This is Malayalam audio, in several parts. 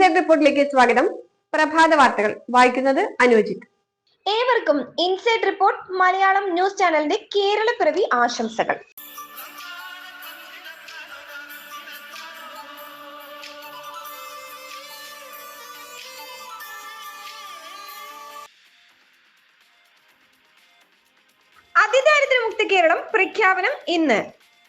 ഇൻസൈഡ് റിപ്പോർട്ടിലേക്ക് സ്വാഗതം. പ്രഭാത വാർത്തകൾ വായിക്കുന്നത് അനുജിത്ത്. ഏവർക്കും ഇൻസൈഡ് റിപ്പോർട്ട് മലയാളം ന്യൂസ് ചാനലിന്റെ കേരളപ്പിറവി ആശംസകൾ. അതിദാരിദ്ര്യമുക്ത കേരളം പ്രഖ്യാപനം ഇന്ന്.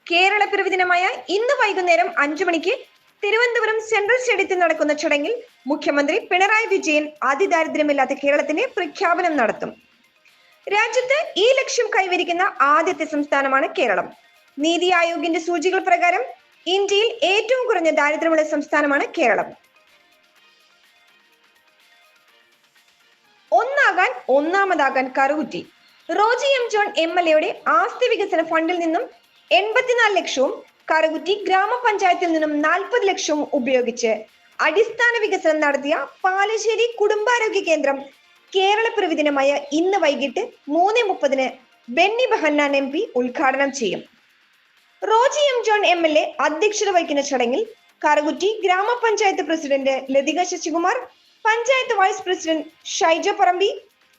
കേരളപ്പിറവി ദിനമായ ഇന്ന് വൈകുന്നേരം 5 മണിക്ക് തിരുവനന്തപുരം സെൻട്രൽ സ്റ്റേഡിയത്തിൽ നടക്കുന്ന ചടങ്ങിൽ മുഖ്യമന്ത്രി പിണറായി വിജയൻ അതിദാരിദ്ര്യമില്ലാത്ത കേരളത്തിന്റെ പ്രഖ്യാപനം നടത്തും. രാജ്യത്ത് ഈ ലക്ഷ്യം കൈവരിക്കുന്ന ആദ്യത്തെ സംസ്ഥാനമാണ് കേരളം. നീതി ആയോഗിന്റെ സൂചികൾ പ്രകാരം ഇന്ത്യയിൽ ഏറ്റവും കുറഞ്ഞ ദാരിദ്ര്യമുള്ള സംസ്ഥാനമാണ് കേരളം. ഒന്നാകാൻ ഒന്നാമതാകാൻ Karukutty. Roji M John MLA ആസ്തി വികസന ഫണ്ടിൽ നിന്നും 84 ലക്ഷവും കറുകുറ്റി ഗ്രാമപഞ്ചായത്തിൽ നിന്നും 40 ലക്ഷവും ഉപയോഗിച്ച് അടിസ്ഥാന വികസനം നടത്തിയ പാലശ്ശേരി കുടുംബാരോഗ്യ കേന്ദ്രം കേരളപ്പിറവി ദിനമായ ഇന്ന് വൈകിട്ട് 3:30 ബെന്നി ബെഹന്നാൻ MP ഉദ്ഘാടനം ചെയ്യും. റോജി എം ജോൺ MLA അധ്യക്ഷത വഹിക്കുന്ന ചടങ്ങിൽ Karukutty gramapanchayat president Lathika Sasikumar, panchayat vice president Shaija Parambi,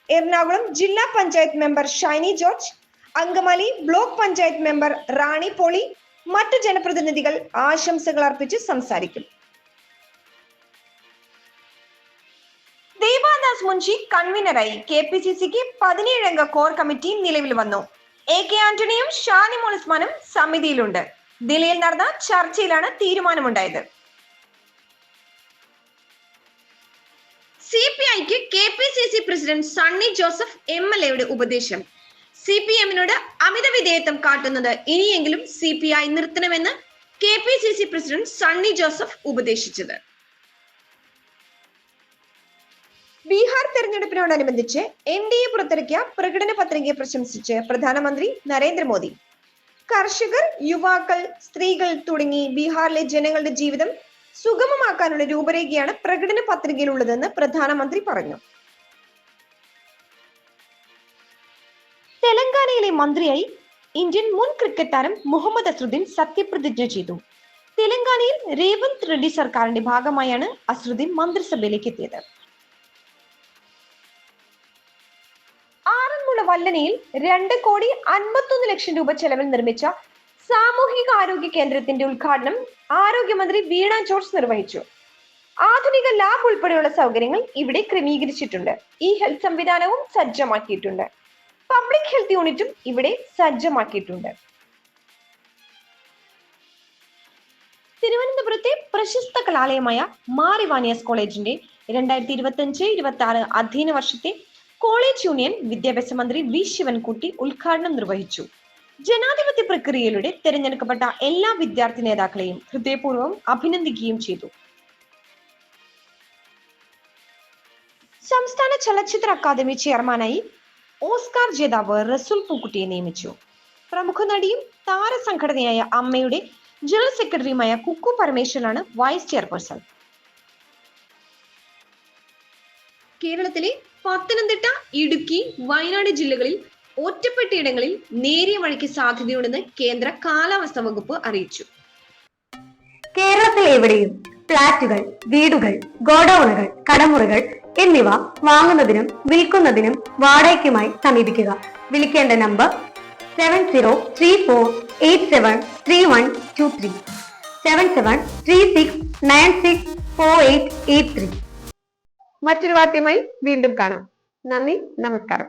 Ernakulam ജില്ലാ panchayat member Shiny George, Angamaly block panchayat member Rani Poly, മറ്റു ജനപ്രതിനിധികൾ ആശംസകൾ അർപ്പിച്ച് സംസാരിക്കും. ദേവാദാസ് മുൻഷി കൺവീനറായി KPCCക്ക് 17 അംഗ കോർ കമ്മിറ്റി നിലവിൽ വന്നു. AK ആന്റണിയും ഷാനിമോൾ ഉസ്മാനും സമിതിയിലുണ്ട്. ദില്ലിയിൽ നടന്ന ചർച്ചയിലാണ് തീരുമാനമുണ്ടായത്. CPIക്ക് KPCC president Sunny Joseph MLA ഉപദേശം. CPM-നോട് അമിത വിധേയത്വം കാട്ടുന്നത് ഇനിയെങ്കിലും CPI നിർത്തണമെന്ന് KPCC പ്രസിഡന്റ് സണ്ണി ജോസഫ് ഉപദേശിച്ചത്. ബീഹാർ തെരഞ്ഞെടുപ്പിനോടനുബന്ധിച്ച് NDA പുറത്തിറക്കിയ പ്രകടന പത്രികയെ പ്രശംസിച്ച് പ്രധാനമന്ത്രി നരേന്ദ്രമോദി. കർഷകർ, യുവാക്കൾ, സ്ത്രീകൾ തുടങ്ങി ബീഹാറിലെ ജനങ്ങളുടെ ജീവിതം സുഗമമാക്കാനുള്ള രൂപരേഖയാണ് പ്രകടന പത്രികയിലുള്ളതെന്ന് പ്രധാനമന്ത്രി പറഞ്ഞു. തെലങ്കാനയിലെ മന്ത്രിയായി ഇന്ത്യൻ മുൻ ക്രിക്കറ്റ് താരം മുഹമ്മദ് അസ്റുദ്ദീൻ സത്യപ്രതിജ്ഞ ചെയ്തു. തെലങ്കാനയിൽ രേവന്ത് റെഡ്ഡി സർക്കാരിന്റെ ഭാഗമായാണ് അസ്റുദ്ദീൻ മന്ത്രിസഭയിലേക്ക് എത്തിയത്. ആറന്മുള വല്ലനയിൽ 2,51 ലക്ഷം രൂപ ചെലവിൽ നിർമ്മിച്ച സാമൂഹിക ആരോഗ്യ കേന്ദ്രത്തിന്റെ ഉദ്ഘാടനം ആരോഗ്യമന്ത്രി വീണ ജോർജ് നിർവഹിച്ചു. ആധുനിക ലാബ് ഉൾപ്പെടെയുള്ള സൗകര്യങ്ങൾ ഇവിടെ ക്രമീകരിച്ചിട്ടുണ്ട്. ഈ ഹെൽത്ത് സംവിധാനവും സജ്ജമാക്കിയിട്ടുണ്ട്. പബ്ലിക് ഹെൽത്ത് യൂണിറ്റും ഇവിടെ സജ്ജമാക്കിയിട്ടുണ്ട്. തിരുവനന്തപുരത്തെ പ്രശസ്ത കലാലയമായ മാർ ഇവാനിയസ് കോളേജിന്റെ 2025-26 അധ്യയന വർഷത്തെ കോളേജ് യൂണിയൻ വിദ്യാഭ്യാസ മന്ത്രി V ശിവൻകുട്ടി ഉദ്ഘാടനം നിർവഹിച്ചു. ജനാധിപത്യ പ്രക്രിയയിലൂടെ തിരഞ്ഞെടുക്കപ്പെട്ട എല്ലാ വിദ്യാർത്ഥി നേതാക്കളെയും ഹൃദയപൂർവ്വം അഭിനന്ദിക്കുകയും ചെയ്തു. സംസ്ഥാന ചലച്ചിത്ര അക്കാദമി ചെയർമാനായി ഓസ്കാർ ജേതാവ് റസൂൽ പൂക്കുട്ടിയെ നിയമിച്ചു. പ്രമുഖ നടിയും താരസംഘടനയായ അമ്മയുടെ ജനറൽ സെക്രട്ടറിയുമായ കുക്കു പരമേശ്വരനാണ് വൈസ് ചെയർപേഴ്സൺ. കേരളത്തിലെ പത്തനംതിട്ട, ഇടുക്കി, വയനാട് ജില്ലകളിൽ ഒറ്റപ്പെട്ടയിടങ്ങളിൽ നേരിയ മഴയ്ക്ക് സാധ്യതയുണ്ടെന്ന് കേന്ദ്ര കാലാവസ്ഥാ വകുപ്പ് അറിയിച്ചു. കേരളത്തിൽ എവിടെയും ഫ്ളാറ്റുകൾ, വീടുകൾ, ഗോഡൌണുകൾ, കടമുറികൾ എന്നിവ വാങ്ങുന്നതിനും വിൽക്കുന്നതിനും വാടകയ്ക്കുമായി സമീപിക്കുക. വിളിക്കേണ്ട നമ്പർ 7034873123 7736964883. മറ്റൊരു വാർത്തയുമായി വീണ്ടും കാണാം. നന്ദി, നമസ്കാരം.